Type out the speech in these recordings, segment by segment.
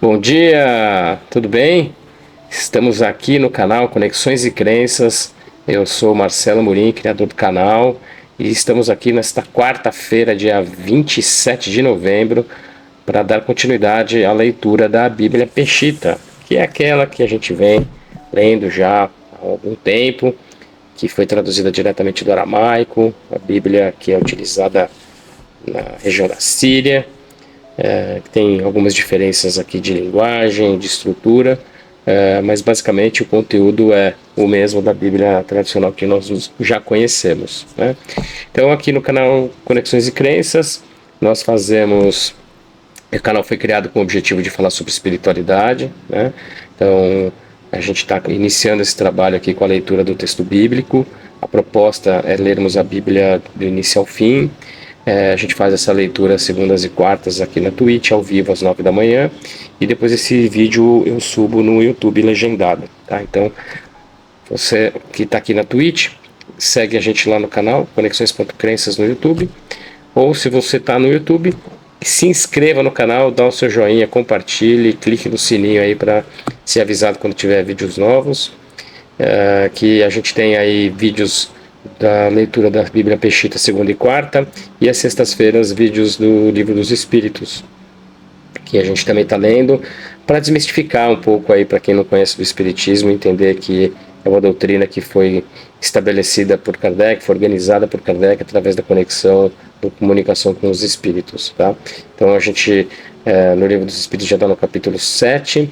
Bom dia, tudo bem? Estamos aqui no canal Conexões e Crenças. Eu sou Marcelo Amorim, criador do canal, e estamos aqui nesta quarta-feira, dia 27 de novembro, para dar continuidade à leitura da Bíblia Peshitta, que é aquela que a gente vem lendo já há algum tempo, que foi traduzida diretamente do aramaico, a Bíblia que é utilizada na região da Síria. Tem algumas diferenças aqui de linguagem, de estrutura, mas basicamente o conteúdo é o mesmo da Bíblia tradicional que nós já conhecemos, né? Então aqui no canal Conexões e Crenças, nós fazemos... O canal foi criado com o objetivo de falar sobre espiritualidade, né? Então a gente está iniciando esse trabalho aqui com a leitura do texto bíblico. A proposta é lermos a Bíblia do início ao fim. A gente faz essa leitura segundas e quartas aqui na Twitch, ao vivo às 9 da manhã, e depois esse vídeo eu subo no YouTube legendado, tá? Então, você que está aqui na Twitch, segue a gente lá no canal, Conexões.crenças no YouTube, ou se você está no YouTube, se inscreva no canal, dá o seu joinha, compartilhe, clique no sininho aí para ser avisado quando tiver vídeos novos, que a gente tem aí vídeos da leitura da Bíblia Peshitta segunda e quarta, e às sextas-feiras vídeos do Livro dos Espíritos, que a gente também está lendo, para desmistificar um pouco aí para quem não conhece o Espiritismo, entender que é uma doutrina que foi estabelecida por Kardec, foi organizada por Kardec através da conexão, da comunicação com os Espíritos, tá? Então a gente, no Livro dos Espíritos já está no capítulo 7,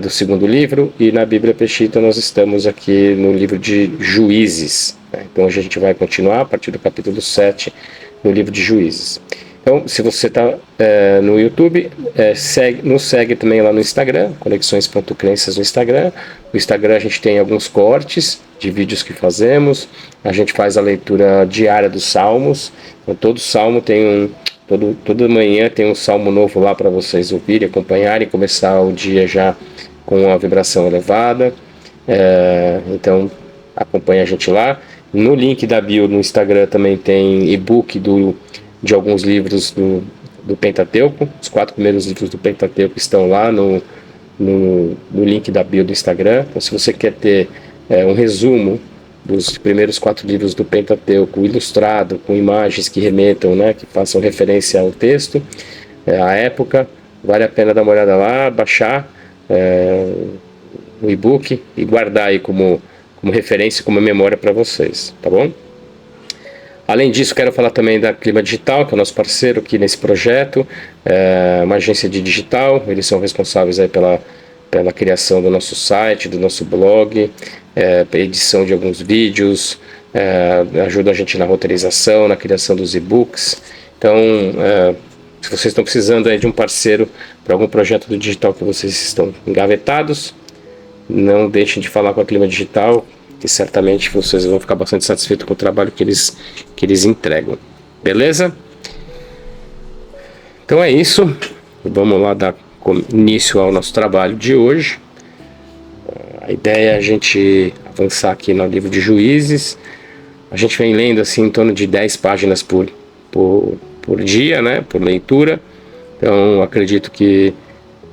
do segundo livro, e na Bíblia Peshitta nós estamos aqui no livro de Juízes, né? Então hoje a gente vai continuar a partir do capítulo 7 no livro de Juízes. Então, se você está no YouTube, nos segue também lá no Instagram, conexões.crenças no Instagram. No Instagram a gente tem alguns cortes de vídeos que fazemos, a gente faz a leitura diária dos salmos, então todo salmo tem toda manhã tem um salmo novo lá para vocês ouvirem, acompanharem, começar o dia já com a vibração elevada. Então acompanha a gente lá. No link da bio no Instagram também tem e-book de alguns livros do Pentateuco. Os 4 primeiros livros do Pentateuco estão lá no link da bio do Instagram. Então, se você quer ter um resumo dos primeiros 4 livros do Pentateuco, ilustrado, com imagens que remetam, né, que façam referência ao texto, à época, vale a pena dar uma olhada lá, baixar o e-book e guardar aí como referência, como memória para vocês, tá bom? Além disso, quero falar também da Clima Digital, que é o nosso parceiro aqui nesse projeto, uma agência de digital. Eles são responsáveis aí pela criação do nosso site, do nosso blog, edição de alguns vídeos, ajuda a gente na roteirização, na criação dos e-books. Então, se vocês estão precisando aí de um parceiro para algum projeto do digital que vocês estão engavetados, não deixem de falar com a Clima Digital, que certamente vocês vão ficar bastante satisfeitos com o trabalho que eles entregam. Beleza? Então é isso. Vamos lá dar início ao nosso trabalho de hoje. A ideia é a gente avançar aqui no livro de Juízes. A gente vem lendo assim em torno de 10 páginas por dia, né? Por leitura. Então acredito que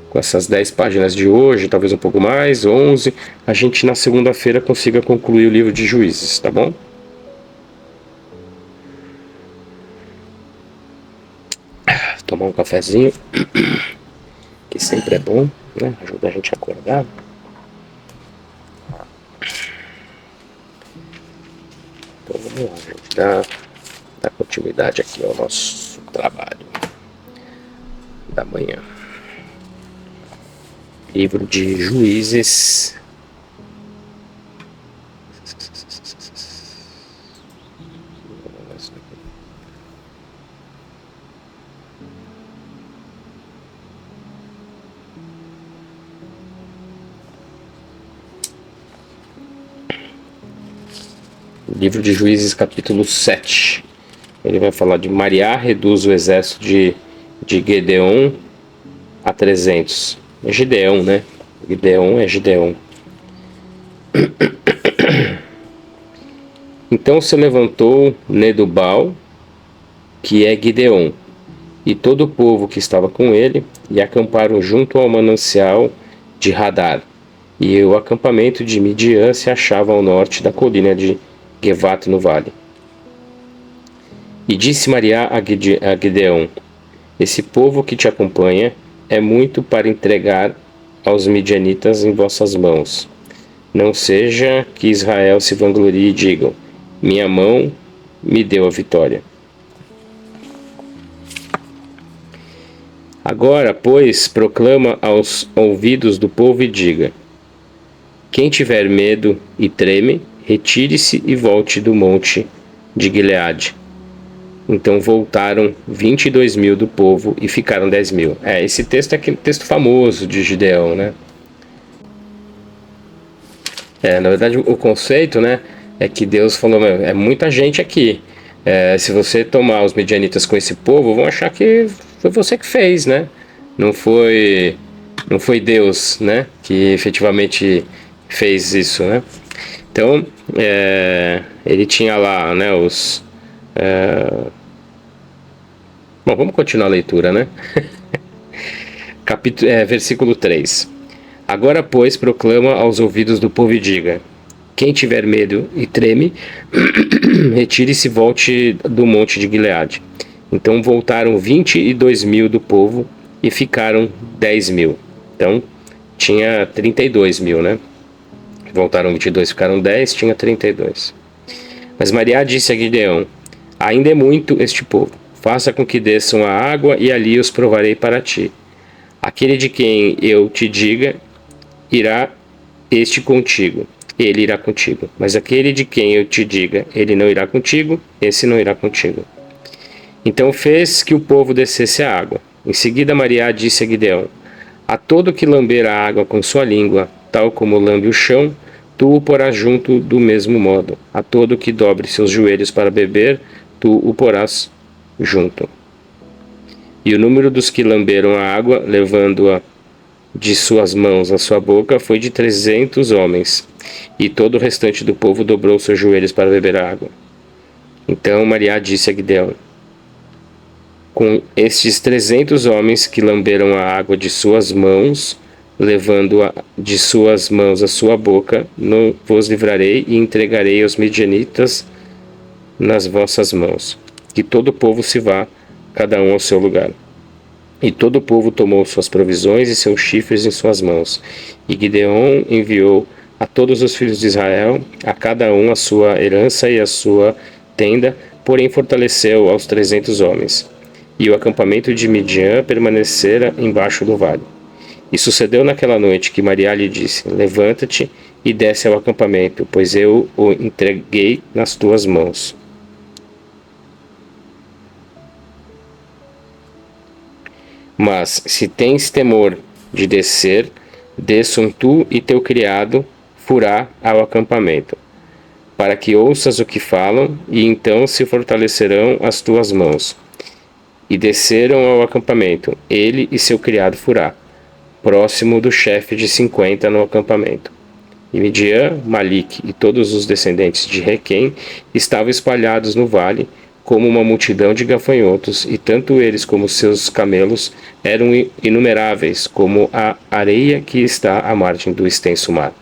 com essas 10 páginas de hoje, talvez um pouco mais, 11, a gente na segunda-feira consiga concluir o livro de Juízes, tá bom? Tomar um cafezinho, que sempre é bom, né? Ajuda a gente a acordar. Então vamos lá, gente, dar continuidade aqui ao nosso trabalho da manhã. Livro de Juízes. Livro de Juízes, capítulo 7. Ele vai falar de Mariá reduz o exército de Gedeon a 300. É Gideão, né? Gideon é Gideon. Então se levantou Nedubal, que é Gideon, e todo o povo que estava com ele, e acamparam junto ao manancial de Hadar. E o acampamento de Midian se achava ao norte da colina de Gevat no vale. E disse Maria a Gideão: esse povo que te acompanha é muito para entregar aos midianitas em vossas mãos. Não seja que Israel se vanglorie e digam: minha mão me deu a vitória. Agora, pois, proclama aos ouvidos do povo e diga: quem tiver medo e treme, retire-se e volte do monte de Gileade. Então voltaram 22.000 do povo e ficaram 10.000. Esse texto é aquele texto famoso de Gideão, né? Na verdade, o conceito, né, é que Deus falou: é muita gente aqui. Se você tomar os midianitas com esse povo, vão achar que foi você que fez, né? Não foi Deus, né, que efetivamente fez isso, né? Então, ele tinha lá, né, os... Bom, vamos continuar a leitura, né? Versículo 3. Agora, pois, proclama aos ouvidos do povo e diga: quem tiver medo e treme, retire-se e volte do monte de Gileade. Então voltaram 22.000 do povo e ficaram 10.000. Então tinha 32.000, né? Voltaram 22, ficaram 10, tinha 32. Mas Maria disse a Gideão: ainda é muito este povo. Faça com que desçam a água e ali os provarei para ti. Aquele de quem eu te diga, irá este contigo. Ele irá contigo. Mas aquele de quem eu te diga, ele não irá contigo, esse não irá contigo. Então fez que o povo descesse a água. Em seguida Maria disse a Gideão: a todo que lamber a água com sua língua, tal como lambe o chão, tu o porás junto do mesmo modo. A todo que dobre seus joelhos para beber, tu o porás junto. E o número dos que lamberam a água, levando-a de suas mãos à sua boca, foi de 300 homens. E todo o restante do povo dobrou seus joelhos para beber a água. Então Maria disse a Gideão: com estes 300 homens que lamberam a água de suas mãos, levando-a de suas mãos à sua boca, não vos livrarei e entregarei aos midianitas nas vossas mãos. Que todo o povo se vá, cada um ao seu lugar. E todo o povo tomou suas provisões e seus chifres em suas mãos. E Gideão enviou a todos os filhos de Israel, a cada um a sua herança e a sua tenda, porém fortaleceu aos 300 homens. E o acampamento de Midian permanecera embaixo do vale. E sucedeu naquela noite que Maria lhe disse: levanta-te e desce ao acampamento, pois eu o entreguei nas tuas mãos. Mas se tens temor de descer, desçam tu e teu criado furá ao acampamento, para que ouças o que falam, e então se fortalecerão as tuas mãos. E desceram ao acampamento, ele e seu criado furá, próximo do chefe de 50 no acampamento. E Midian, Malique e todos os descendentes de Requem estavam espalhados no vale, como uma multidão de gafanhotos, e tanto eles como seus camelos eram inumeráveis, como a areia que está à margem do extenso mar.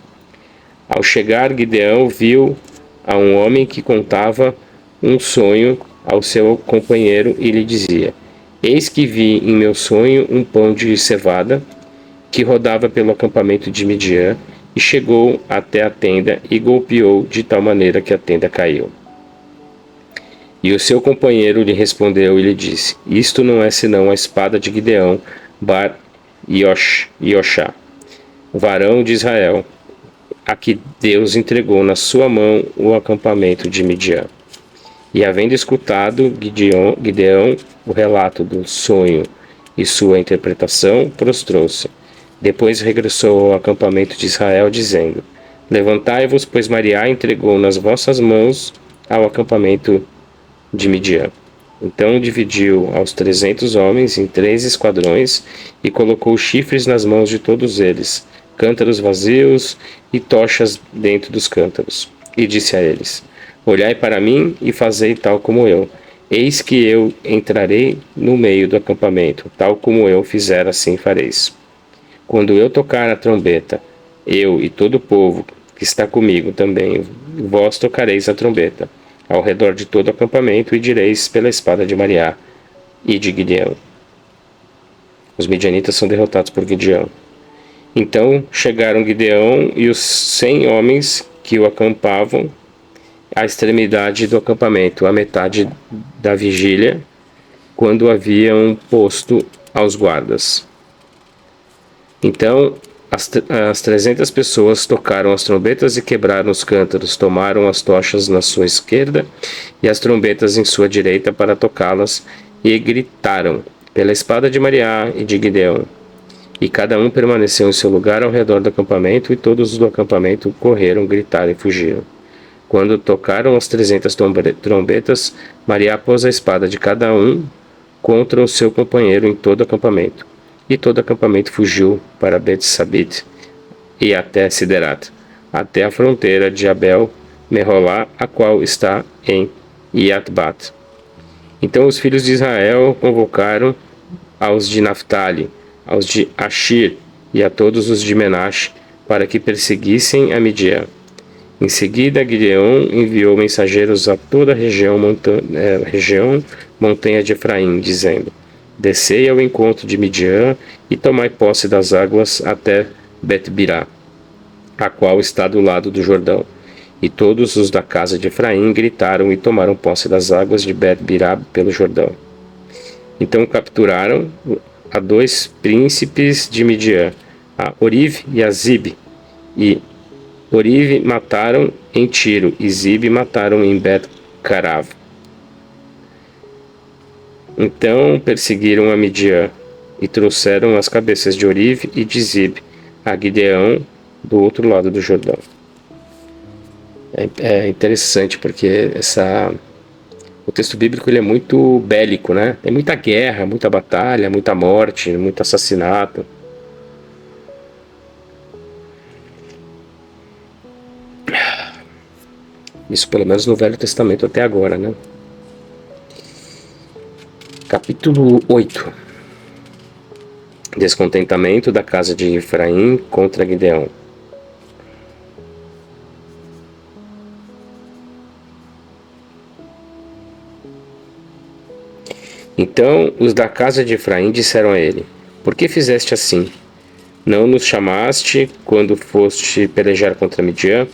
Ao chegar, Gideão viu a um homem que contava um sonho ao seu companheiro e lhe dizia: eis que vi em meu sonho um pão de cevada que rodava pelo acampamento de Midian, e chegou até a tenda e golpeou de tal maneira que a tenda caiu. E o seu companheiro lhe respondeu e lhe disse: isto não é senão a espada de Gideão Bar Yoshá, varão de Israel, a que Deus entregou na sua mão o acampamento de Midian. E havendo escutado Gideão o relato do sonho e sua interpretação, prostrou-se. Depois regressou ao acampamento de Israel, dizendo: levantai-vos, pois Maria entregou nas vossas mãos ao acampamento de Midian. Então dividiu aos 300 homens em 3 esquadrões e colocou chifres nas mãos de todos eles, cântaros vazios e tochas dentro dos cântaros. E disse a eles: olhai para mim e fazei tal como eu. Eis que eu entrarei no meio do acampamento, tal como eu fizer, assim fareis. Quando eu tocar a trombeta, eu e todo o povo que está comigo também, vós tocareis a trombeta ao redor de todo o acampamento e direis pela espada de Mariá e de Gideão. Os midianitas são derrotados por Gideão. Então chegaram Gideão e os 100 homens que o acampavam à extremidade do acampamento, à metade da vigília, quando haviam posto aos guardas. Então as 300 pessoas tocaram as trombetas e quebraram os cântaros, tomaram as tochas na sua esquerda e as trombetas em sua direita para tocá-las, e gritaram pela espada de Mariá e de Gideão. E cada um permaneceu em seu lugar ao redor do acampamento, e todos do acampamento correram, gritaram e fugiram. Quando tocaram as 300 trombetas, Mariá pôs a espada de cada um contra o seu companheiro em todo o acampamento. E todo o acampamento fugiu para Bet-Sabit e até Siderat, até a fronteira de Abel-Meholá, a qual está em Iatbat. Então os filhos de Israel convocaram aos de Naphtali, aos de Ashir e a todos os de Menache, para que perseguissem a Midian. Em seguida, Gideão enviou mensageiros a toda a região montanha de Efraim, dizendo: Descei ao encontro de Midian e tomai posse das águas até Bet-Birá, a qual está do lado do Jordão. E todos os da casa de Efraim gritaram e tomaram posse das águas de Bet-Birá pelo Jordão. Então capturaram a 2 príncipes de Midian, a Orive e a Zibe. E Orive mataram em Tiro, e Zibe mataram em Bet-Carav. Então perseguiram a Midian e trouxeram as cabeças de Orive e de a Gideão do outro lado do Jordão. É interessante porque o texto bíblico ele é muito bélico, né? Tem muita guerra, muita batalha, muita morte, muito assassinato. Isso pelo menos no Velho Testamento até agora, né? Capítulo 8. Descontentamento da casa de Efraim contra Gideão. Então os da casa de Efraim disseram a ele: Por que fizeste assim? Não nos chamaste quando foste pelejar contra Midian?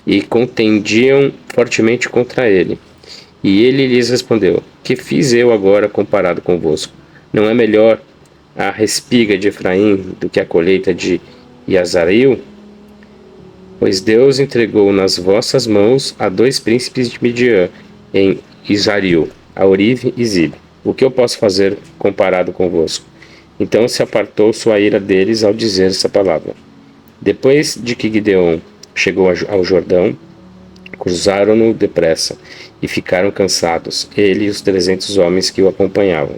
E contendiam fortemente contra ele. E ele lhes respondeu: Que fiz eu agora comparado convosco? Não é melhor a respiga de Efraim do que a colheita de Iazaril? Pois Deus entregou nas vossas mãos a 2 príncipes de Midian em Izaril, a Orive e Zibe. O que eu posso fazer comparado convosco? Então se apartou sua ira deles ao dizer essa palavra. Depois de que Gideão chegou ao Jordão, cruzaram-no depressa e ficaram cansados, ele e os 300 homens que o acompanhavam.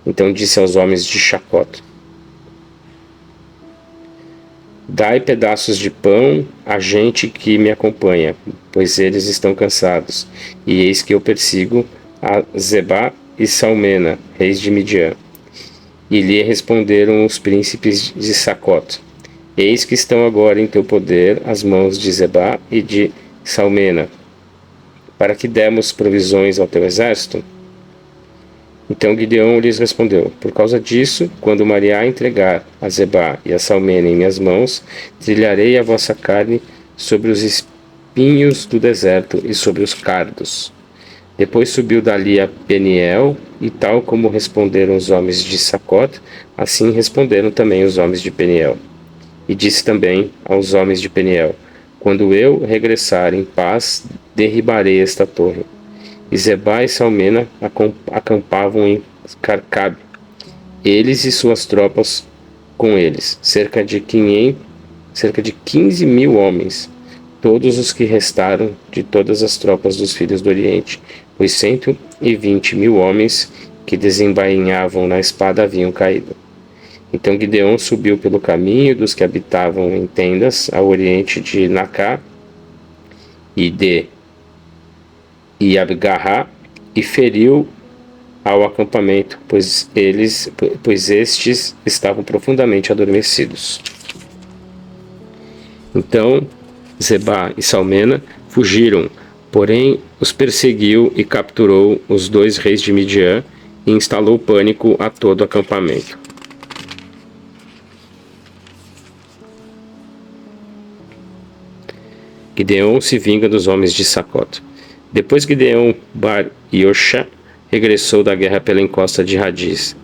Então disse aos homens de Chacote: Dai pedaços de pão à gente que me acompanha, pois eles estão cansados, e eis que eu persigo a Zebá e Salmena, reis de Midian. E lhe responderam os príncipes de Sacote: Eis que estão agora em teu poder as mãos de Zebá e de Salmena, para que demos provisões ao teu exército? Então Gideão lhes respondeu: Por causa disso, quando Mariá entregar a Zebá e a Salmena em minhas mãos, trilharei a vossa carne sobre os espinhos do deserto e sobre os cardos. Depois subiu dali a Peniel, e tal como responderam os homens de Sacote, assim responderam também os homens de Peniel. E disse também aos homens de Peniel: Quando eu regressar em paz, derribarei esta torre. E Zebá e Salmena acampavam em Carcabe, eles e suas tropas com eles, cerca de 15 mil homens, todos os que restaram de todas as tropas dos filhos do Oriente, pois 120 mil homens que desembainhavam na espada haviam caído. Então Gideão subiu pelo caminho dos que habitavam em tendas ao oriente de Nacá e de Iabgarrá, e feriu ao acampamento, pois estes estavam profundamente adormecidos. Então Zebá e Salmena fugiram, porém os perseguiu e capturou os 2 reis de Midian e instalou pânico a todo o acampamento. Gideon se vinga dos homens de Sacote. Depois Gideon Bar Yosha regressou da guerra pela encosta de Radiz.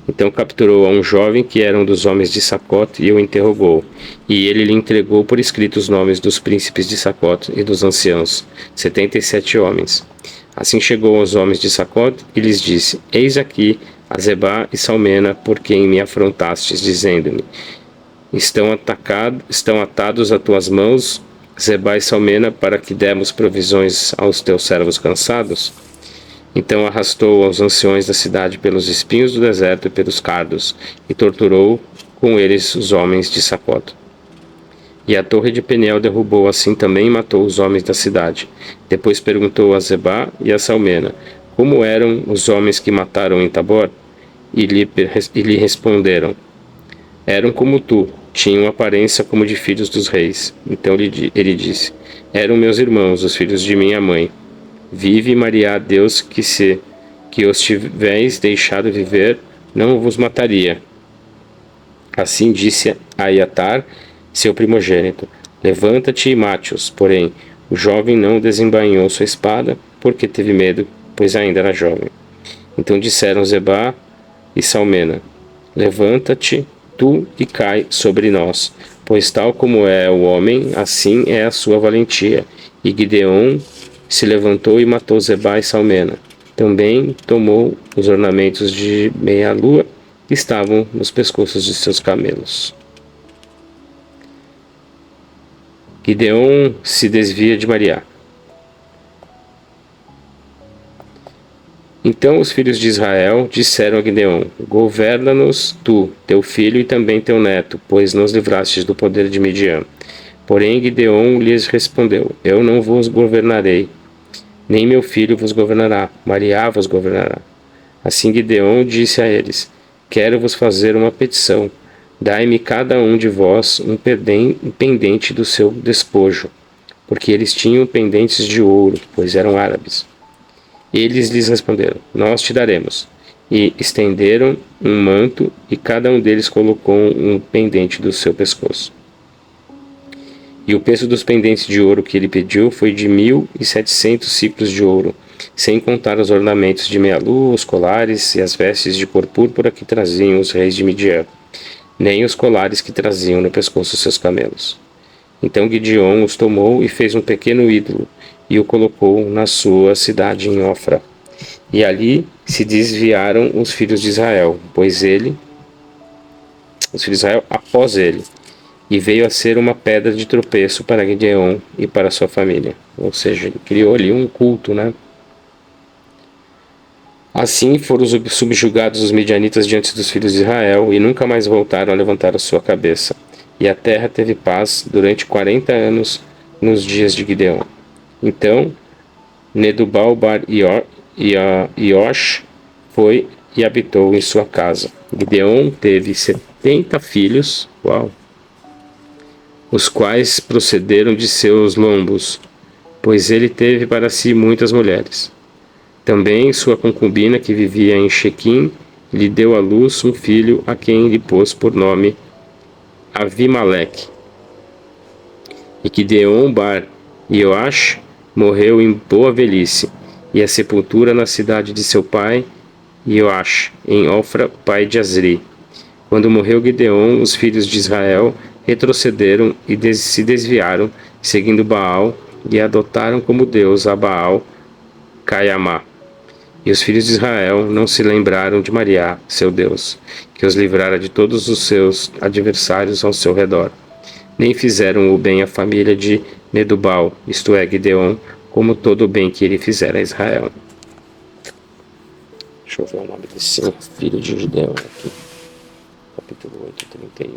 Então capturou a um jovem que era um dos homens de Sacote e o interrogou. E ele lhe entregou por escrito os nomes dos príncipes de Sacote e dos anciãos, 77 homens. Assim chegou aos homens de Sacote e lhes disse: Eis aqui a Zebá e Salmena, por quem me afrontastes, dizendo-me: estão atados a tuas mãos, Zebá e Salmena, para que demos provisões aos teus servos cansados? Então arrastou aos anciões da cidade pelos espinhos do deserto e pelos cardos, e torturou com eles os homens de Sacote. E a torre de Peniel derrubou assim também e matou os homens da cidade. Depois perguntou a Zebá e a Salmena: como eram os homens que mataram em Tabor? E lhe responderam: eram como tu, tinham aparência como de filhos dos reis. Então ele disse: eram meus irmãos, os filhos de minha mãe. Vive Maria a Deus que os tivéis deixado viver, não vos mataria. Assim disse a Iatar, seu primogênito: levanta-te e mate-os. Porém, o jovem não desembainhou sua espada, porque teve medo, pois ainda era jovem. Então disseram Zebá e Salmena: levanta-te, tu, e cai sobre nós, pois tal como é o homem, assim é a sua valentia. E Gideon se levantou e matou Zebá e Salmena. Também tomou os ornamentos de meia-lua que estavam nos pescoços de seus camelos. Gideon se desvia de Maria. Então os filhos de Israel disseram a Gideon: governa-nos tu, teu filho e também teu neto, pois nos livrastes do poder de Midian. Porém Gideon lhes respondeu: eu não vos governarei, nem meu filho vos governará, Maria vos governará. Assim Gideon disse a eles: quero vos fazer uma petição. Dai-me cada um de vós um pendente do seu despojo, porque eles tinham pendentes de ouro, pois eram árabes. Eles lhes responderam: nós te daremos. E estenderam um manto, e cada um deles colocou um pendente do seu pescoço. E o preço dos pendentes de ouro que ele pediu foi de 1.700 ciclos de ouro, sem contar os ornamentos de meia-lua, os colares e as vestes de cor púrpura que traziam os reis de Midian, nem os colares que traziam no pescoço seus camelos. Então Gideon os tomou e fez um pequeno ídolo, e o colocou na sua cidade em Ofra. E ali se desviaram os filhos de Israel, os filhos de Israel após ele, e veio a ser uma pedra de tropeço para Gideon e para sua família. Ou seja, ele criou ali um culto, né? Assim foram subjugados os midianitas diante dos filhos de Israel, e nunca mais voltaram a levantar a sua cabeça. E a terra teve paz durante 40 anos nos dias de Gideon. Então Nedubal Bar Yosh foi e habitou em sua casa. Gideon teve 70 filhos, os quais procederam de seus lombos, pois ele teve para si muitas mulheres. Também sua concubina, que vivia em Shequim, lhe deu à luz um filho, a quem lhe pôs por nome Avimeleque. E Gideon Bar Yoash morreu em boa velhice, e a sepultura na cidade de seu pai, Yoash, em Ofra, pai de Azri. Quando morreu Gideon, os filhos de Israel retrocederam e se desviaram, seguindo Baal, e adotaram como Deus a Baal Caiamá. E os filhos de Israel não se lembraram de Maria, seu Deus, que os livrara de todos os seus adversários ao seu redor. Nem fizeram o bem à família de Nedubal, isto é, Gideon, como todo o bem que ele fizera a Israel. Deixa eu ver o nome desse filho de Gideon aqui. Capítulo 8, 31.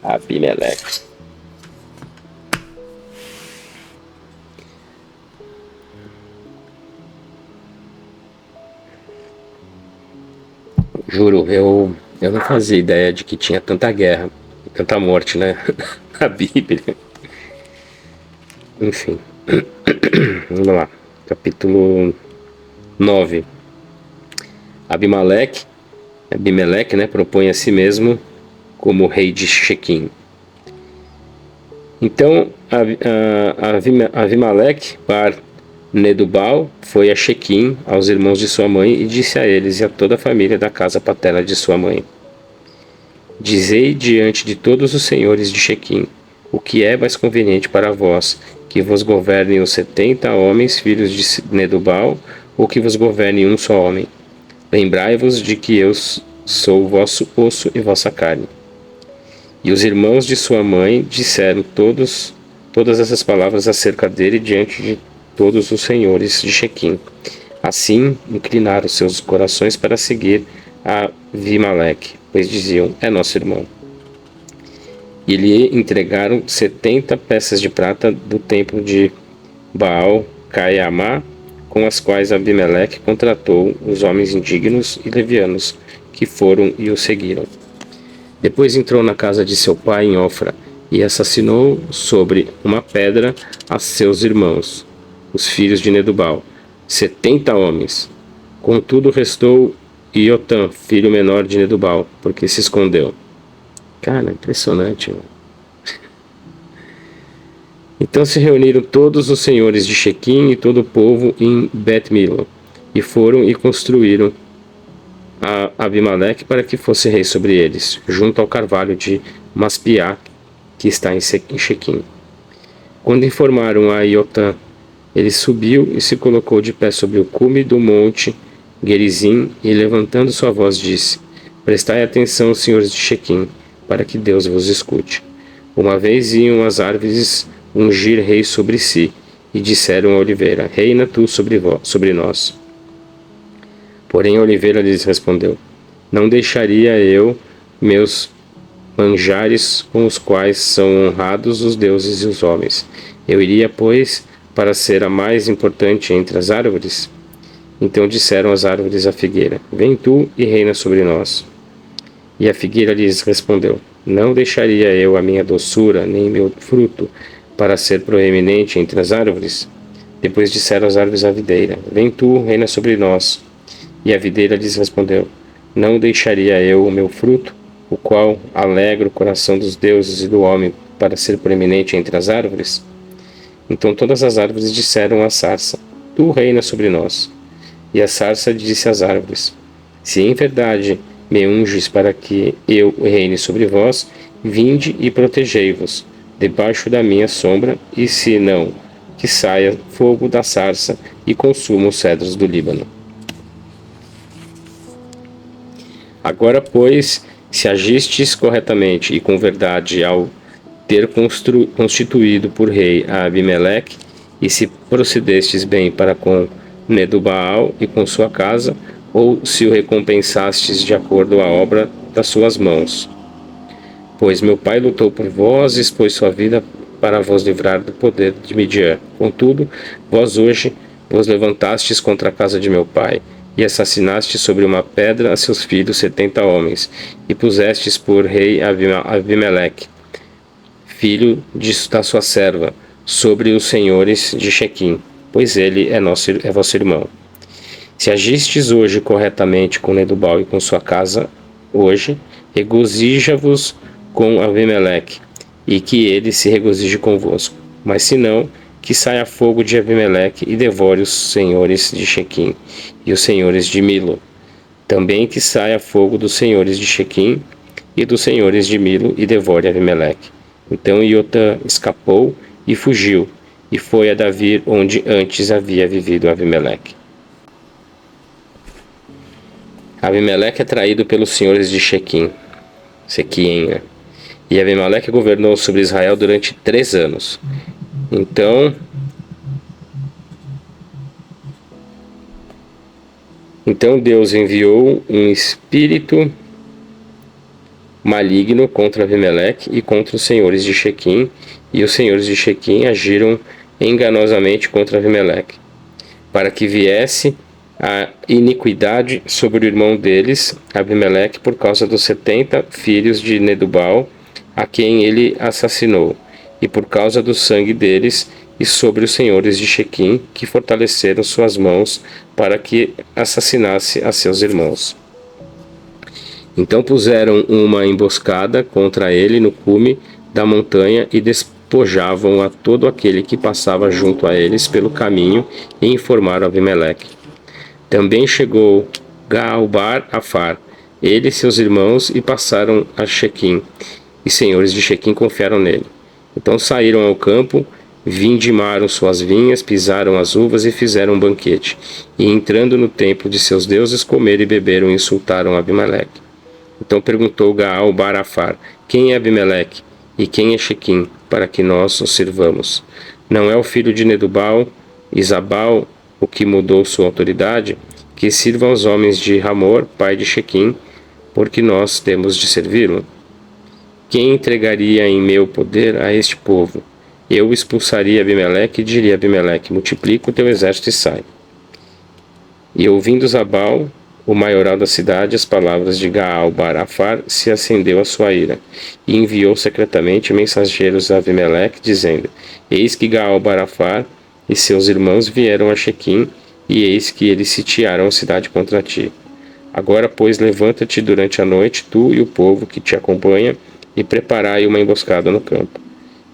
Abimeleque. Juro, eu não fazia ideia de que tinha tanta guerra, tanta morte, né? Na Bíblia. Enfim, vamos lá. Capítulo 9. Abimeleque, né, propõe a si mesmo como rei de Shequim. Então, Abimeleque, bar Nedubal, foi a Shequim, aos irmãos de sua mãe, e disse a eles e a toda a família da casa paterna de sua mãe: Dizei diante de todos os senhores de Shequim, o que é mais conveniente para vós, que vos governem os 70 homens, filhos de Nedubal, ou que vos governe um só homem. Lembrai-vos de que eu sou o vosso osso e vossa carne. E os irmãos de sua mãe disseram todas essas palavras acerca dele diante de todos os senhores de Shequim. Assim, inclinaram seus corações para seguir a Abimeleque, pois diziam: é nosso irmão. E lhe entregaram 70 peças de prata do templo de Baal Caiamá, com as quais Abimeleque contratou os homens indignos e levianos que foram e o seguiram. Depois entrou na casa de seu pai em Ofra e assassinou sobre uma pedra a seus irmãos, os filhos de Nedubal, 70 homens. Contudo restou Iotam, filho menor de Nedubal, porque se escondeu. Cara, impressionante. Mano. Então se reuniram todos os senhores de Shequim e todo o povo em Bet-Milo, e foram e construíram a Abimeleque para que fosse rei sobre eles, junto ao carvalho de Maspiá, que está em Shequim. Quando informaram a Iotam, ele subiu e se colocou de pé sobre o cume do monte Gerizim e, levantando sua voz, disse: Prestai atenção, senhores de Shequim, para que Deus vos escute. Uma vez iam as árvores ungir rei sobre si, e disseram a oliveira: Reina tu sobre nós. Porém a oliveira lhes respondeu: Não deixaria eu meus manjares com os quais são honrados os deuses e os homens. Eu iria, pois, para ser a mais importante entre as árvores? Então disseram as árvores à figueira: Vem tu e reina sobre nós. E a figueira lhes respondeu: Não deixaria eu a minha doçura, nem meu fruto, para ser proeminente entre as árvores? Depois disseram as árvores à videira: Vem tu, reina sobre nós. E a videira lhes respondeu: Não deixaria eu o meu fruto, o qual alegra o coração dos deuses e do homem, para ser proeminente entre as árvores? Então todas as árvores disseram à sarça: Tu reina sobre nós. E a sarça disse às árvores: Se em verdade me unges para que eu reine sobre vós, vinde e protegei-vos, debaixo da minha sombra, e se não, que saia fogo da sarça e consuma os cedros do Líbano. Agora, pois, se agistes corretamente e com verdade ao ter constituído por rei a Abimeleque, e se procedestes bem para com Nedubaal e com sua casa, ou se o recompensastes de acordo à obra das suas mãos. Pois meu pai lutou por vós e expôs sua vida para vos livrar do poder de Midian. Contudo, vós hoje vos levantastes contra a casa de meu pai, e assassinaste sobre uma pedra a seus filhos 70 homens, e pusestes por rei Abimeleque, filho da sua serva, sobre os senhores de Shequim, pois ele é vosso irmão. Se agistes hoje corretamente com Nedubal e com sua casa, hoje, regozija-vos com Abimeleque, e que ele se regozije convosco. Mas se não, que saia fogo de Abimeleque e devore os senhores de Shequim e os senhores de Milo. Também que saia fogo dos senhores de Shequim e dos senhores de Milo e devore Abimeleque. Então Iotam escapou e fugiu, e foi a Davi onde antes havia vivido Abimeleque. Abimeleque é traído pelos senhores de Shequim, Sequim, e Abimeleque governou sobre Israel durante 3 anos. Então Deus enviou um espírito maligno contra Abimeleque e contra os senhores de Shequim, e os senhores de Shequim agiram enganosamente contra Abimeleque, para que viesse a iniquidade sobre o irmão deles, Abimeleque, por causa dos 70 filhos de Nedubal, a quem ele assassinou, e por causa do sangue deles, e sobre os senhores de Shequim, que fortaleceram suas mãos para que assassinasse a seus irmãos. Então puseram uma emboscada contra ele no cume da montanha e despojavam a todo aquele que passava junto a eles pelo caminho, e informaram Abimeleque. Também chegou Gaal-bar-Afar, ele e seus irmãos, e passaram a Shequim, e senhores de Shequim confiaram nele. Então saíram ao campo, vindimaram suas vinhas, pisaram as uvas e fizeram um banquete. E entrando no templo de seus deuses, comeram e beberam e insultaram Abimeleque. Então perguntou Gaal-bar-Afar: quem é Abimeleque e quem é Shequim, para que nós os sirvamos? Não é o filho de Nedubal, Isabal, o que mudou sua autoridade? Que sirva aos homens de Ramor, pai de Shequim, porque nós temos de servi-lo. Quem entregaria em meu poder a este povo? Eu expulsaria Abimeleque e diria a Abimeleque: multiplica o teu exército e sai. E ouvindo Zabal, o maioral da cidade, as palavras de Gaal-bar-Afar, se acendeu a sua ira, e enviou secretamente mensageiros a Abimeleque, dizendo: eis que Gaal-bar-Afar e seus irmãos vieram a Shequim, e eis que eles sitiaram a cidade contra ti. Agora, pois, levanta-te durante a noite, tu e o povo que te acompanha, e preparai uma emboscada no campo.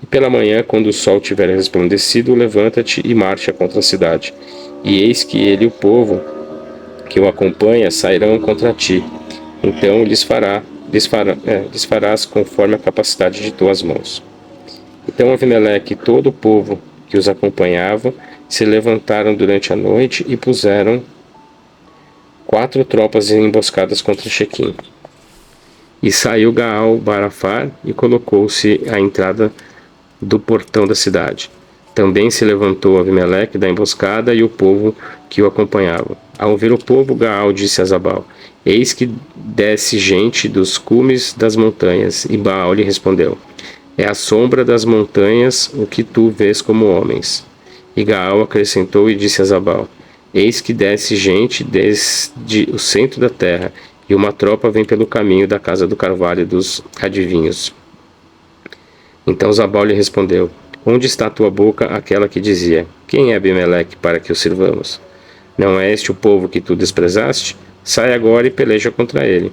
E pela manhã, quando o sol tiver resplandecido, levanta-te e marcha contra a cidade. E eis que ele e o povo que o acompanha sairão contra ti. Então lhes farás conforme a capacidade de tuas mãos. Então Abimeleque e todo o povo que os acompanhava se levantaram durante a noite e puseram 4 tropas emboscadas contra Shequim. E saiu Gaal-bar-Afar e colocou-se à entrada do portão da cidade. Também se levantou Abimeleque da emboscada e o povo que o acompanhava. Ao ouvir o povo, Gaal disse a Zabal: eis que desce gente dos cumes das montanhas. E Baal lhe respondeu: é a sombra das montanhas o que tu vês como homens. E Gaal acrescentou e disse a Zabal: eis que desce gente desde o centro da terra, e uma tropa vem pelo caminho da casa do carvalho dos adivinhos. Então Zabal lhe respondeu: onde está tua boca, aquela que dizia: quem é Abimeleque para que o sirvamos? Não é este o povo que tu desprezaste? Sai agora e peleja contra ele.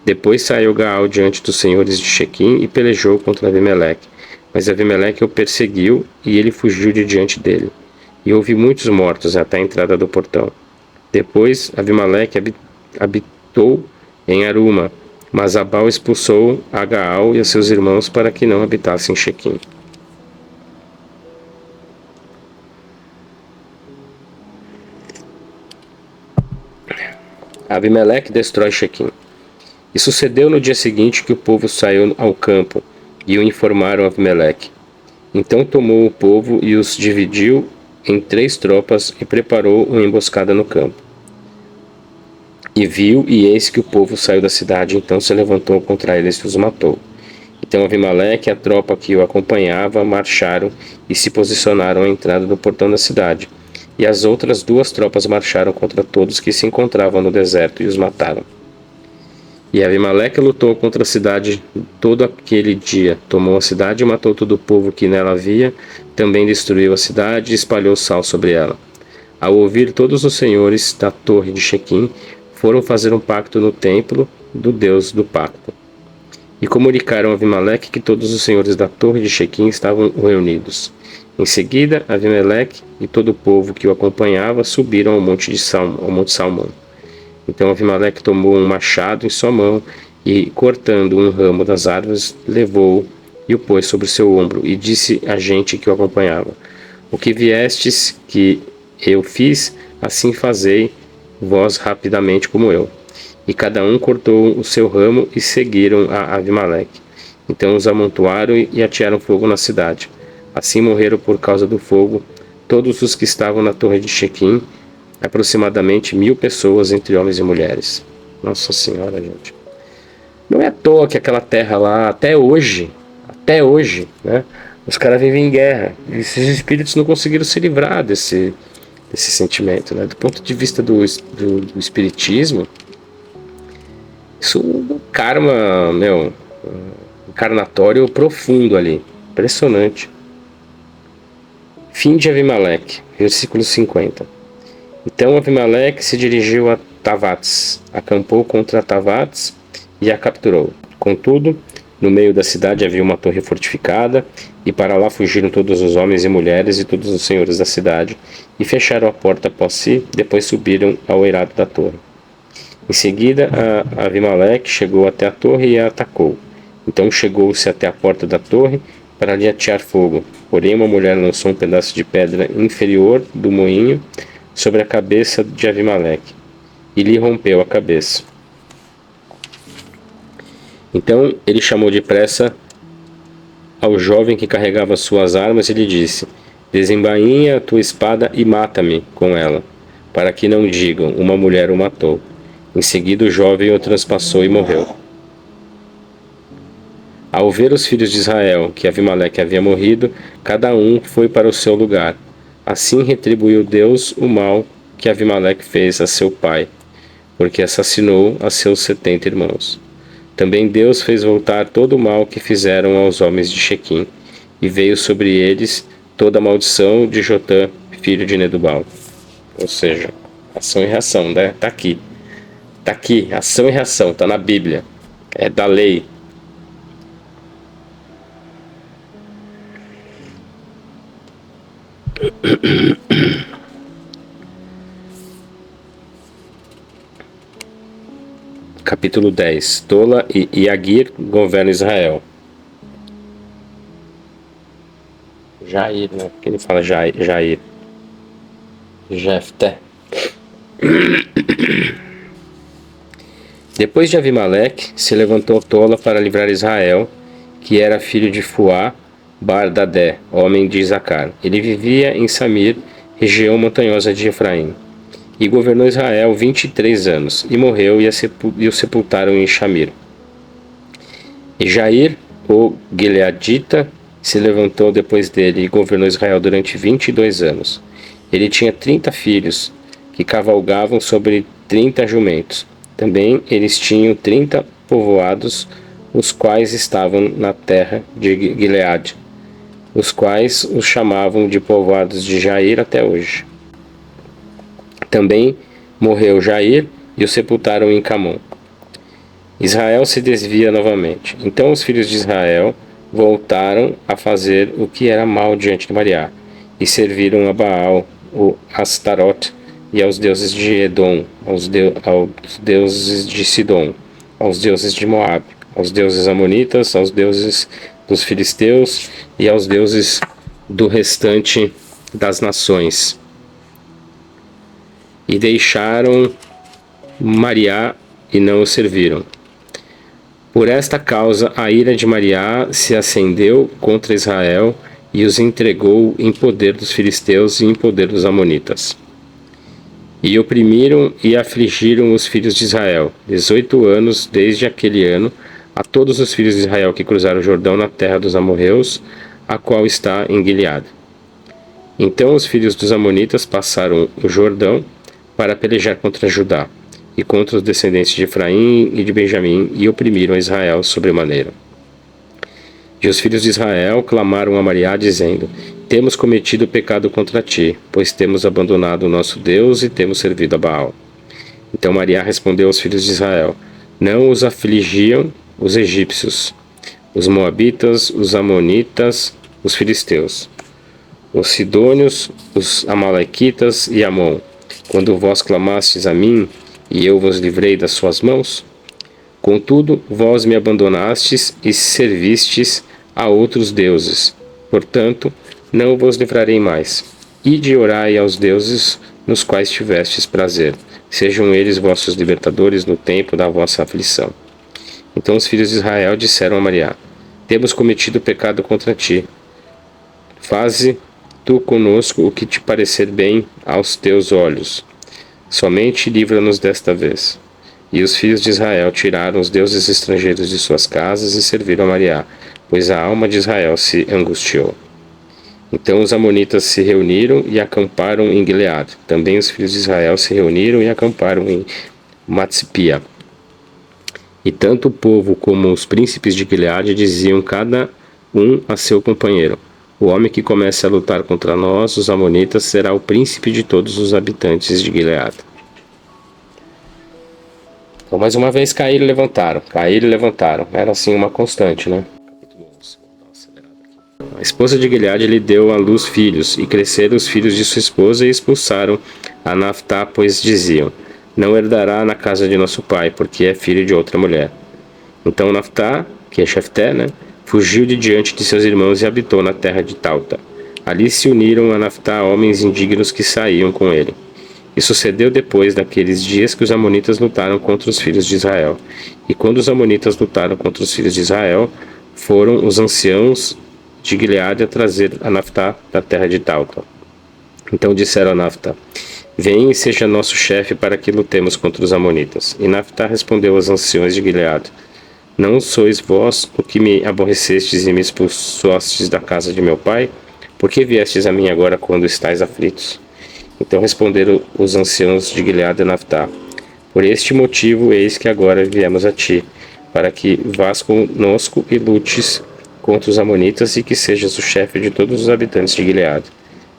Depois saiu Gaal diante dos senhores de Shequim e pelejou contra Abimeleque. Mas Abimeleque o perseguiu e ele fugiu de diante dele. E houve muitos mortos até a entrada do portão. Depois Abimeleque habitou em Aruma, mas Zabal expulsou a Gaal e a seus irmãos para que não habitassem em Shequim. Abimeleque destrói Shequim. E sucedeu no dia seguinte que o povo saiu ao campo, e o informaram a Abimeleque. Então tomou o povo e os dividiu em 3 tropas e preparou uma emboscada no campo. E viu, e eis que o povo saiu da cidade, então se levantou contra eles e os matou. Então Abimeleque e a tropa que o acompanhava marcharam e se posicionaram à entrada do portão da cidade. E as outras 2 tropas marcharam contra todos que se encontravam no deserto e os mataram. E Abimeleque lutou contra a cidade todo aquele dia. Tomou a cidade e matou todo o povo que nela havia. Também destruiu a cidade e espalhou sal sobre ela. Ao ouvir todos os senhores da torre de Shequim, foram fazer um pacto no templo do Deus do pacto. E comunicaram a Abimeleque que todos os senhores da torre de Shequim estavam reunidos. Em seguida, Abimeleque e todo o povo que o acompanhava subiram ao monte Salmão. Então Abimeleque tomou um machado em sua mão e, cortando um ramo das árvores, levou-o e o pôs sobre seu ombro e disse à gente que o acompanhava: o que viestes que eu fiz, assim fazei vós rapidamente como eu. E cada um cortou o seu ramo e seguiram a Abimeleque. Então os amontoaram e atearam fogo na cidade. Assim morreram por causa do fogo todos os que estavam na torre de Shequim, aproximadamente 1000 pessoas, entre homens e mulheres. Nossa Senhora, gente. Não é à toa que aquela terra lá, até hoje, né, os caras vivem em guerra. E esses espíritos não conseguiram se livrar desse sentimento, né? Do ponto de vista do espiritismo, isso é um karma, meu, encarnatório profundo ali. Impressionante. Fim de Avimeleque, versículo 50. Então Avimeleque se dirigiu a Tavates, acampou contra Tavates e a capturou. Contudo, no meio da cidade havia uma torre fortificada, e para lá fugiram todos os homens e mulheres e todos os senhores da cidade, e fecharam a porta após si, depois subiram ao eirado da torre. Em seguida, Avimeleque chegou até a torre e a atacou. Então chegou-se até a porta da torre para lhe atear fogo. Porém, uma mulher lançou um pedaço de pedra inferior do moinho sobre a cabeça de Avimeleque e lhe rompeu a cabeça. Então ele chamou depressa ao jovem que carregava suas armas e lhe disse: desembainha a tua espada e mata-me com ela, para que não digam, uma mulher o matou. Em seguida o jovem o transpassou e morreu. Ao ver os filhos de Israel que Avimeleque havia morrido, cada um foi para o seu lugar. Assim retribuiu Deus o mal que Avimeleque fez a seu pai, porque assassinou a seus 70 irmãos. Também Deus fez voltar todo o mal que fizeram aos homens de Shequim, e veio sobre eles toda a maldição de Jotã, filho de Nedubal. Ou seja, ação e reação, né? Tá aqui. Tá aqui, ação e reação, tá na Bíblia. É da lei. Capítulo 10. Tola e Iagir governam Israel. Jair, né? Porque ele fala Jair. Jefté. Depois de Avimeleque, se levantou Tola para livrar Israel, que era filho de Fuá, Bar-Dadé, homem de Isacar. Ele vivia em Samir, região montanhosa de Efraim, e governou Israel 23 anos, e morreu e o sepultaram em Shamir. E Jair, o Gileadita, se levantou depois dele e governou Israel durante 22 anos. Ele tinha 30 filhos, que cavalgavam sobre 30 jumentos. Também eles tinham 30 povoados, os quais estavam na terra de Gileade, os quais os chamavam de povoados de Jair até hoje. Também morreu Jair e o sepultaram em Camon. Israel se desvia novamente. Então os filhos de Israel voltaram a fazer o que era mal diante de Mariá, e serviram a Baal, o Astarote, e aos deuses de Edom, aos deuses de Sidom, aos deuses de Moabe, aos deuses amonitas, aos deuses dos filisteus e aos deuses do restante das nações. E deixaram Mariá e não o serviram. Por esta causa a ira de Mariá se acendeu contra Israel e os entregou em poder dos filisteus e em poder dos amonitas. E oprimiram e afligiram os filhos de Israel, 18 anos desde aquele ano, a todos os filhos de Israel que cruzaram o Jordão na terra dos amorreus, a qual está em Gileade. Então os filhos dos amonitas passaram o Jordão para pelejar contra Judá e contra os descendentes de Efraim e de Benjamim, e oprimiram Israel sobremaneira. E os filhos de Israel clamaram a Mariá, dizendo: temos cometido pecado contra ti, pois temos abandonado o nosso Deus e temos servido a Baal. Então Mariá respondeu aos filhos de Israel: não os afligiam os egípcios, os moabitas, os amonitas, os filisteus, os sidônios, os amalequitas e Amon, quando vós clamastes a mim, e eu vos livrei das suas mãos? Contudo, vós me abandonastes e servistes a outros deuses. Portanto, não vos livrarei mais. Ide e orai aos deuses nos quais tivestes prazer. Sejam eles vossos libertadores no tempo da vossa aflição. Então os filhos de Israel disseram a Mariá: temos cometido pecado contra ti. Faze tu conosco o que te parecer bem aos teus olhos. Somente livra-nos desta vez. E os filhos de Israel tiraram os deuses estrangeiros de suas casas e serviram a Mariá, pois a alma de Israel se angustiou. Então os amonitas se reuniram e acamparam em Gileade. Também os filhos de Israel se reuniram e acamparam em Matsipia. E tanto o povo como os príncipes de Gileade diziam cada um a seu companheiro: o homem que comece a lutar contra nós, os amonitas, será o príncipe de todos os habitantes de Gileade. Então, mais uma vez, caíram e levantaram. Caíram e levantaram. Era assim uma constante, né? Capítulo 11. Vou dar uma acelerada aqui. A esposa de Gileade lhe deu à luz filhos, e cresceram os filhos de sua esposa e expulsaram a Naftá, pois diziam: não herdará na casa de nosso pai, porque é filho de outra mulher. Então Naftá, que é Jefté, né, fugiu de diante de seus irmãos e habitou na terra de Tauta. Ali se uniram a Naftá homens indignos que saíam com ele. E sucedeu depois daqueles dias que os amonitas lutaram contra os filhos de Israel. E quando os amonitas lutaram contra os filhos de Israel, foram os anciãos de Gileade a trazer a Naftá da terra de Tauta. Então disseram a Naftá: vem e seja nosso chefe para que lutemos contra os amonitas. E Naftá respondeu aos anciões de Gileade: não sois vós o que me aborrecestes e me expulsostes da casa de meu pai? Por que viestes a mim agora quando estáis aflitos? Então responderam os anciãos de Gileade a Naftá: por este motivo eis que agora viemos a ti, para que vás conosco e lutes contra os amonitas e que sejas o chefe de todos os habitantes de Gileade.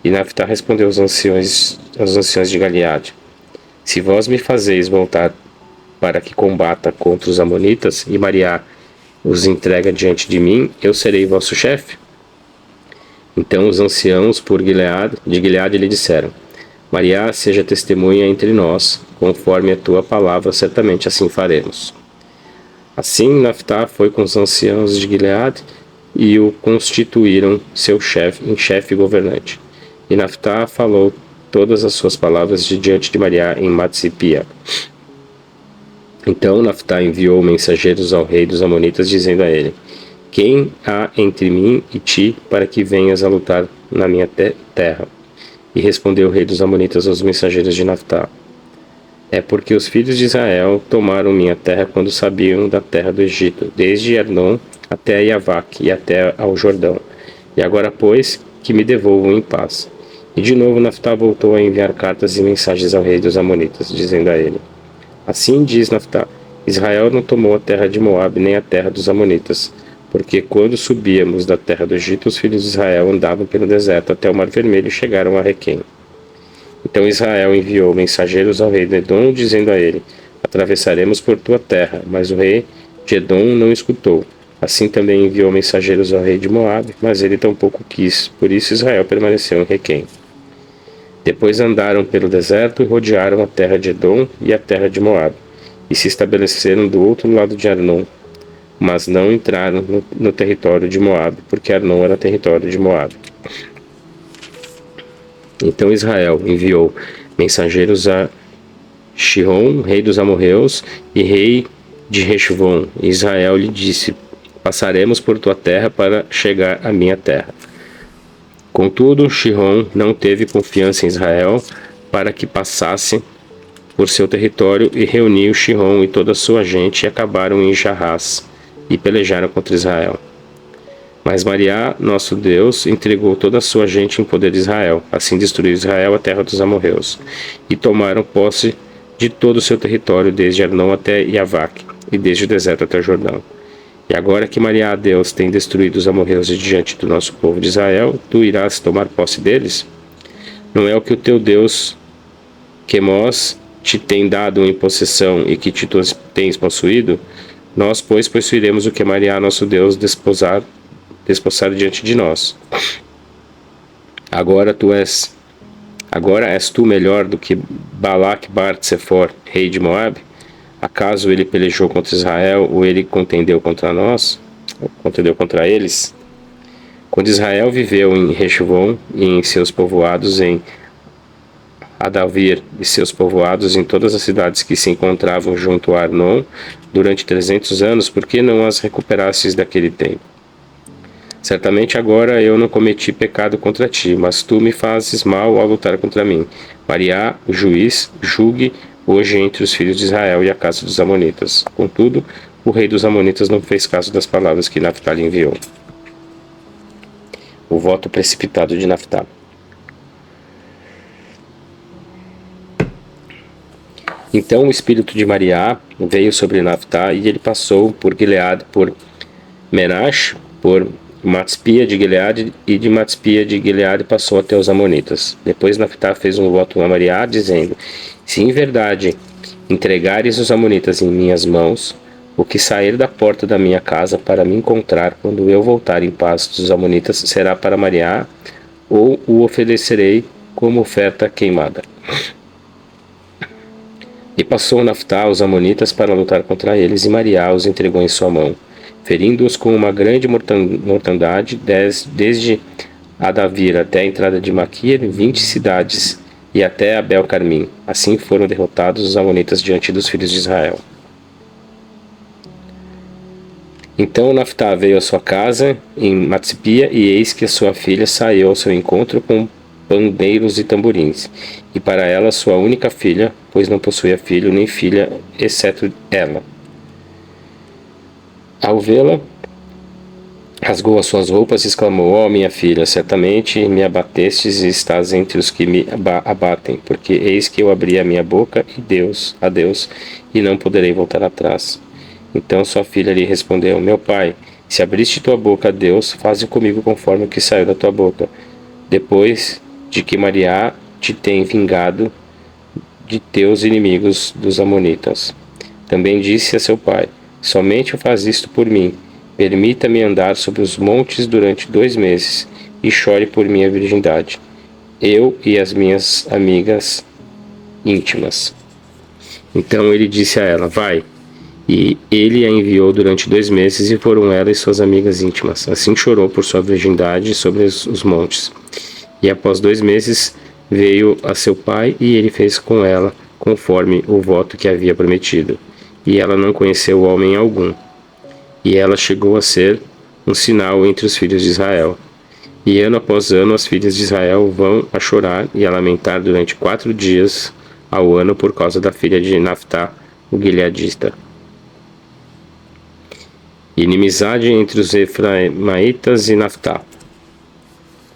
E Naftá respondeu aos anciões de Gileade: se vós me fazeis voltar para que combata contra os amonitas e Mariá os entrega diante de mim, eu serei vosso chefe? Então os anciãos de Gileade lhe disseram: Mariá seja testemunha entre nós, conforme a tua palavra, certamente assim faremos. Assim Naftá foi com os anciãos de Gileade e o constituíram seu chefe governante. E Naftá falou todas as suas palavras diante de Mariá em Matsipia. Então Naftá enviou mensageiros ao rei dos amonitas, dizendo a ele: quem há entre mim e ti para que venhas a lutar na minha terra? E respondeu o rei dos amonitas aos mensageiros de Naftá: é porque os filhos de Israel tomaram minha terra quando sabiam da terra do Egito, desde Arnon até Iavaque e até ao Jordão. E agora, pois, que me devolvam em paz. E de novo Naftá voltou a enviar cartas e mensagens ao rei dos amonitas, dizendo a ele: assim diz Naftá: Israel não tomou a terra de Moabe nem a terra dos amonitas, porque quando subíamos da terra do Egito, os filhos de Israel andavam pelo deserto até o Mar Vermelho e chegaram a Requém. Então Israel enviou mensageiros ao rei de Edom, dizendo a ele: atravessaremos por tua terra. Mas o rei de Edom não escutou. Assim também enviou mensageiros ao rei de Moabe, mas ele tampouco quis. Por isso Israel permaneceu em Requém. Depois andaram pelo deserto e rodearam a terra de Edom e a terra de Moabe, e se estabeleceram do outro lado de Arnon, mas não entraram no território de Moabe, porque Arnon era território de Moabe. Então Israel enviou mensageiros a Sihon, rei dos amorreus, e rei de Heshbon. E Israel lhe disse: passaremos por tua terra para chegar à minha terra. Contudo, Sihon não teve confiança em Israel para que passasse por seu território, e reuniu Sihon e toda a sua gente e acabaram em Jarrás e pelejaram contra Israel. Mas Mariá, nosso Deus, entregou toda a sua gente em poder de Israel. Assim destruiu Israel a terra dos amorreus, e tomaram posse de todo o seu território, desde Arnon até Iavaque, e desde o deserto até o Jordão. E agora que Mariá, Deus, tem destruído os amorreus diante do nosso povo de Israel, tu irás tomar posse deles? Não é o que o teu Deus, Quemós, te tem dado em possessão e que te tens possuído? Nós, pois, possuiremos o que Mariá, nosso Deus, desposar diante de nós. Agora és tu melhor do que Balac Bar-Tsefor, rei de Moabe? Acaso ele pelejou contra Israel, ou ele contendeu contra nós? Ou contendeu contra eles? Quando Israel viveu em Heshbon e em seus povoados, em Adavir e seus povoados, em todas as cidades que se encontravam junto a Arnon, durante 300 anos, por que não as recuperastes daquele tempo? Certamente agora eu não cometi pecado contra ti, mas tu me fazes mal ao lutar contra mim. Mariá, o juiz, julgue hoje entre os filhos de Israel e a casa dos amonitas. Contudo, o rei dos amonitas não fez caso das palavras que Naftali enviou. O voto precipitado de Naftali. Então o espírito de Mariá veio sobre Naftali e ele passou por Gileade, por Menash, por Matspia de Gileade, e de Matspia de Gileade passou até os amonitas. Depois Naftali fez um voto a Mariá, dizendo: se em verdade entregares os amonitas em minhas mãos, o que sair da porta da minha casa para me encontrar quando eu voltar em paz dos amonitas será para Mariá, ou o oferecerei como oferta queimada. E passou Naftali os amonitas para lutar contra eles, e Mariá os entregou em sua mão, ferindo-os com uma grande mortandade, desde Adavir até a entrada de Maquir, 20 cidades, e até Abel-Carmim. Assim foram derrotados os amonitas diante dos filhos de Israel. Então Naftali veio à sua casa em Matspia, e eis que a sua filha saiu ao seu encontro com pandeiros e tamborins, e para ela sua única filha, pois não possuía filho nem filha, exceto ela. Ao vê-la, rasgou as suas roupas e exclamou: ó minha filha, certamente me abatestes e estás entre os que me abatem, porque eis que eu abri a minha boca a Deus, e não poderei voltar atrás. Então sua filha lhe respondeu: meu pai, se abriste tua boca a Deus, faze comigo conforme o que saiu da tua boca, depois de que Mariá te tem vingado de teus inimigos dos amonitas. Também disse a seu pai: somente faz isto por mim, permita-me andar sobre os montes durante 2 meses, e chore por minha virgindade, eu e as minhas amigas íntimas. Então ele disse a ela: vai. E ele a enviou durante 2 meses, e foram ela e suas amigas íntimas. Assim chorou por sua virgindade sobre os montes. E após 2 meses veio a seu pai, e ele fez com ela conforme o voto que havia prometido. E ela não conheceu homem algum. E ela chegou a ser um sinal entre os filhos de Israel. E ano após ano as filhas de Israel vão a chorar e a lamentar durante 4 dias ao ano por causa da filha de Naftali, o gileadita. Inimizade entre os efraimitas e Naftali.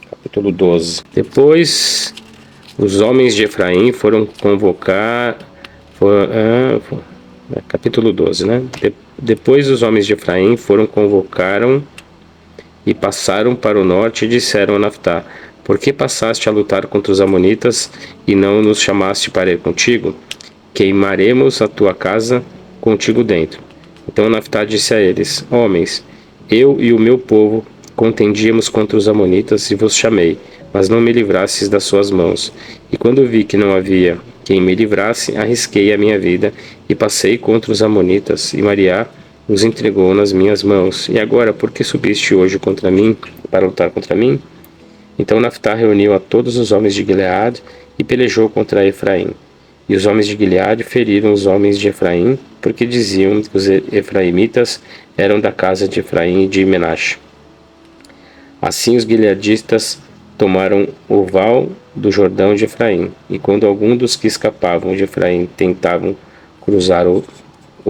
Capítulo 12. Depois, os homens de Efraim foram convocar... capítulo 12, né? Depois os homens de Efraim convocaram e passaram para o norte e disseram a Naftali: por que passaste a lutar contra os amonitas e não nos chamaste para ir contigo? Queimaremos a tua casa contigo dentro. Então Naftali disse a eles: homens, eu e o meu povo contendíamos contra os amonitas e vos chamei, mas não me livrastes das suas mãos. E quando vi que não havia quem me livrasse, arrisquei a minha vida e passei contra os amonitas, e Mariá os entregou nas minhas mãos. E agora, por que subiste hoje contra mim, para lutar contra mim? Então Naftali reuniu a todos os homens de Gileade e pelejou contra Efraim. E os homens de Gileade feriram os homens de Efraim, porque diziam que os efraimitas eram da casa de Efraim e de Menash. Assim os gileadistas tomaram o val do Jordão de Efraim, e quando algum dos que escapavam de Efraim tentavam cruzar o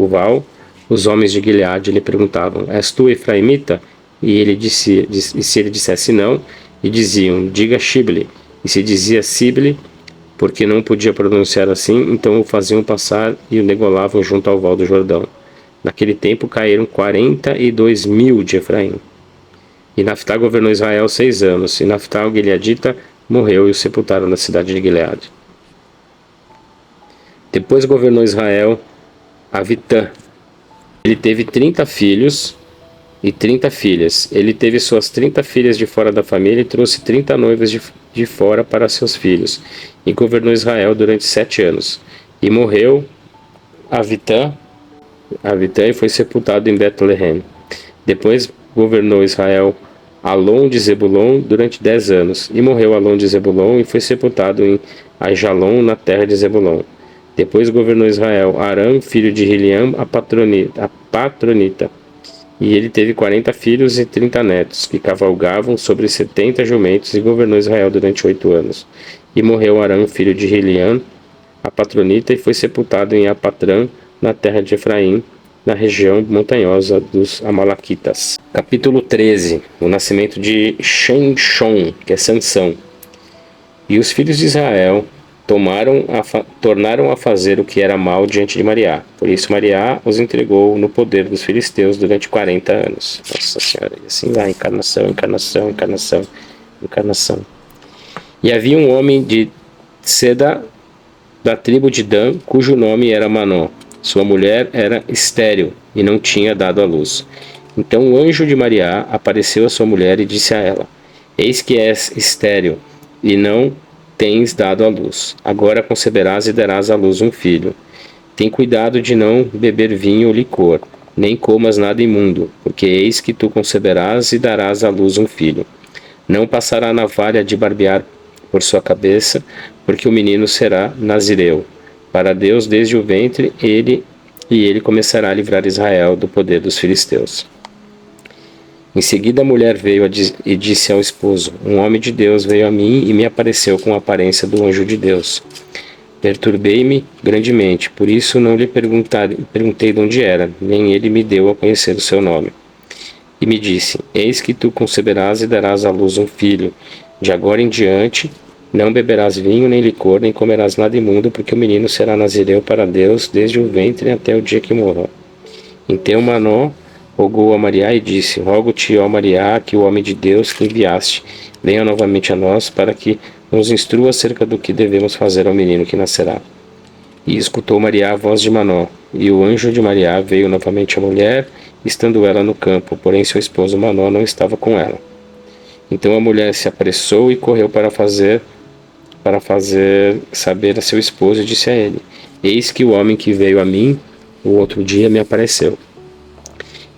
val, os homens de Gileade lhe perguntavam: és tu efraimita? E se ele dissesse não, e diziam: diga Shibli. E se dizia Sibli, porque não podia pronunciar assim, então o faziam passar e o degolavam junto ao val do Jordão. Naquele tempo caíram 42.000 de Efraim. E Naftali governou Israel 6 anos, e Naftali, o gileadita, morreu e o sepultaram na cidade de Gileade. Depois governou Israel Avitã. Ele teve 30 filhos e 30 filhas. Ele teve suas 30 filhas de fora da família e trouxe 30 noivas de fora para seus filhos. E governou Israel durante 7 anos. E morreu Avitã e foi sepultado em Betlehem. Depois governou Israel Alon de Zebulon durante 10 anos. E morreu Alon de Zebulon e foi sepultado em Aijalon, na terra de Zebulon. Depois governou Israel Aram, filho de Hiliam, a patronita. E ele teve 40 filhos e 30 netos, que cavalgavam sobre 70 jumentos, e governou Israel durante 8 anos. E morreu Aram, filho de Hiliam, a Patronita, e foi sepultado em Apatrã, na terra de Efraim, na região montanhosa dos Amalequitas. Capítulo 13. O nascimento de Shenshon, que é Sansão. E os filhos de Israel tornaram a fazer o que era mal diante de Mariá. Por isso Mariá os entregou no poder dos filisteus durante 40 anos. Nossa Senhora, e assim vai, encarnação, encarnação, encarnação, encarnação. E havia um homem de Seda, da tribo de Dan, cujo nome era Manó. Sua mulher era estéril e não tinha dado à luz. Então o anjo de Mariá apareceu à sua mulher e disse a ela: Eis que és estéril e não tens dado à luz. Agora conceberás e darás à luz um filho. Tem cuidado de não beber vinho ou licor, nem comas nada imundo, porque eis que tu conceberás e darás à luz um filho. Não passará navalha de barbear por sua cabeça, porque o menino será nazireu para Deus desde o ventre, ele começará a livrar Israel do poder dos filisteus. Em seguida a mulher veio e disse ao esposo: Um homem de Deus veio a mim e me apareceu com a aparência do anjo de Deus. Perturbei-me grandemente, por isso não lhe perguntei de onde era, nem ele me deu a conhecer o seu nome. E me disse: Eis que tu conceberás e darás à luz um filho. De agora em diante não beberás vinho, nem licor, nem comerás nada imundo, porque o menino será nazireu para Deus desde o ventre até o dia que morra. Então Manó rogou a Mariá e disse: Rogo-te, ó Mariá, que o homem de Deus que enviaste venha novamente a nós, para que nos instrua acerca do que devemos fazer ao menino que nascerá. E escutou Mariá a voz de Manó, e o anjo de Mariá veio novamente à mulher, estando ela no campo, porém seu esposo Manó não estava com ela. Então a mulher se apressou e correu para fazer saber a seu esposo, e disse a ele: Eis que o homem que veio a mim o outro dia me apareceu.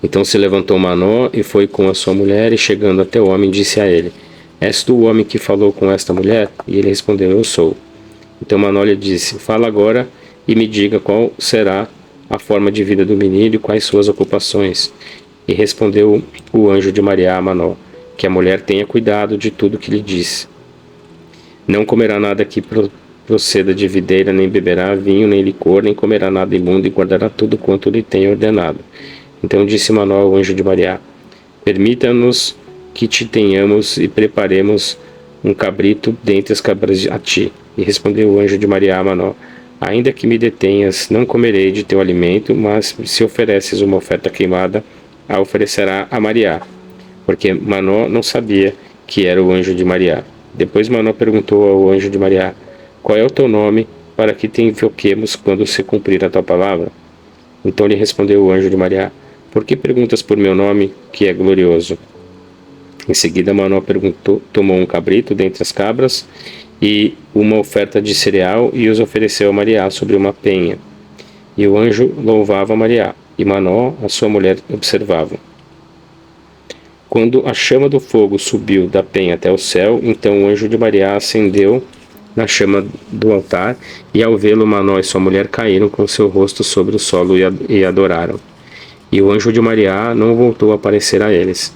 Então se levantou Manó e foi com a sua mulher, e chegando até o homem disse a ele: És tu o homem que falou com esta mulher? E ele respondeu: Eu sou. Então Manó lhe disse: Fala agora e me diga qual será a forma de vida do menino e quais suas ocupações. E respondeu o anjo de Mariá a Manó: Que a mulher tenha cuidado de tudo que lhe disse. Não comerá nada que proceda de videira, nem beberá vinho, nem licor, nem comerá nada imundo, e guardará tudo quanto lhe tenha ordenado. Então disse Manó ao anjo de Mariá: Permita-nos que te tenhamos e preparemos um cabrito dentre as cabras a ti. E respondeu o anjo de Mariá a Manó: Ainda que me detenhas, não comerei de teu alimento, mas se ofereces uma oferta queimada, a oferecerá a Mariá. Porque Manó não sabia que era o anjo de Mariá. Depois Manó perguntou ao anjo de Mariá: Qual é o teu nome, para que te invoquemos quando se cumprir a tua palavra? Então lhe respondeu o anjo de Mariá: Por que perguntas por meu nome, que é glorioso? Em seguida Manó tomou um cabrito dentre as cabras e uma oferta de cereal, e os ofereceu a Mariá sobre uma penha. E o anjo louvava Mariá, e Manó, a sua mulher, observavam. Quando a chama do fogo subiu da penha até o céu, então o anjo de Mariá acendeu na chama do altar, e ao vê-lo Manó e sua mulher caíram com seu rosto sobre o solo e adoraram. E o anjo de Mariá não voltou a aparecer a eles.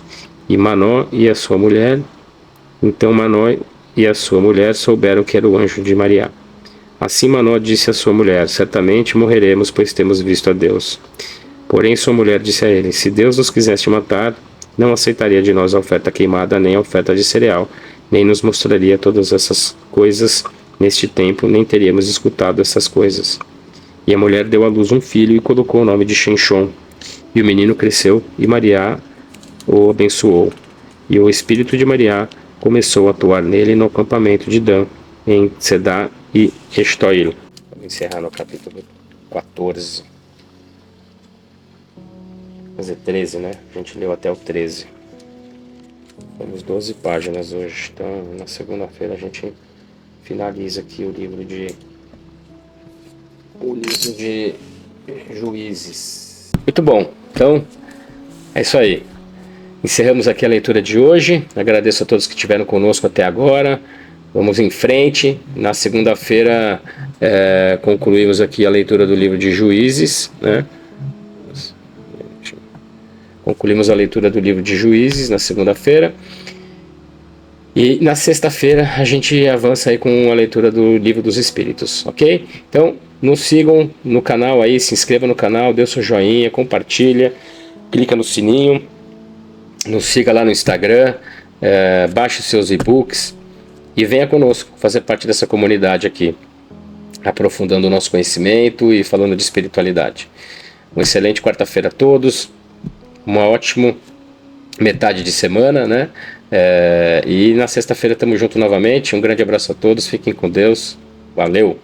E Manó e a sua mulher souberam que era o anjo de Mariá. Assim Manó disse à sua mulher: Certamente morreremos, pois temos visto a Deus. Porém sua mulher disse a ele: Se Deus nos quisesse matar, não aceitaria de nós a oferta queimada, nem a oferta de cereal, nem nos mostraria todas essas coisas neste tempo, nem teríamos escutado essas coisas. E a mulher deu à luz um filho e colocou o nome de Shenshon. E o menino cresceu, e Mariá o abençoou. E o espírito de Mariá começou a atuar nele no acampamento de Dan, em Sedá e Estoil. Vamos encerrar no capítulo 14. Quer dizer, 13, né? A gente leu até o 13. Temos 12 páginas hoje. Então, na segunda-feira a gente finaliza aqui o livro de Juízes. Muito bom. Então, é isso aí. Encerramos aqui a leitura de hoje. Agradeço a todos que estiveram conosco até agora. Vamos em frente. Na segunda-feira concluímos aqui a leitura do livro de Juízes, né? Concluímos a leitura do livro de Juízes na segunda-feira. E na sexta-feira a gente avança aí com a leitura do Livro dos Espíritos, ok? Então, nos sigam no canal aí, se inscreva no canal, dê o seu joinha, compartilha, clica no sininho, nos siga lá no Instagram, baixe seus e-books e venha conosco fazer parte dessa comunidade aqui, aprofundando o nosso conhecimento e falando de espiritualidade. Uma excelente quarta-feira a todos, uma ótima metade de semana, né? E na sexta-feira estamos juntos novamente. Um grande abraço a todos, fiquem com Deus, valeu!